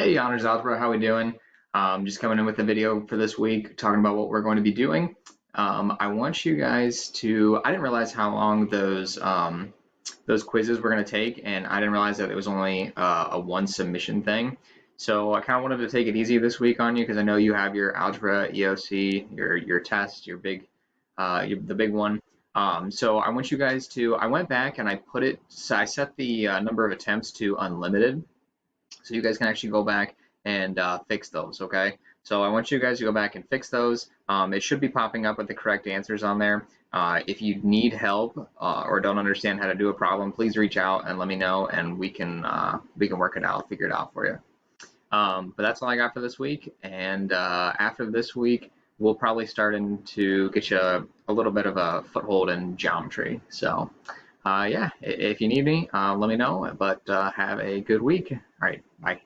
Hey, Honors Algebra, how we doing? Just coming in with a video for this week, talking about what we're going to be doing. I want you guys to. I didn't realize how long those quizzes were going to take, and I didn't realize that it was only a one submission thing. So I kind of wanted to take it easy this week on you because I know you have your algebra, EOC, your test, the big one. So I want you guys to. I went back and I put it. So I set the number of attempts to unlimited so you guys can actually go back and fix those, okay? So I want you guys to go back and fix those. It should be popping up with the correct answers on there. If you need help or don't understand how to do a problem, please reach out and let me know, and we can work it out, figure it out for you. But that's all I got for this week, and after this week, we'll probably start to get you a little bit of a foothold in geometry. So yeah, if you need me, let me know, but have a good week. All right, bye.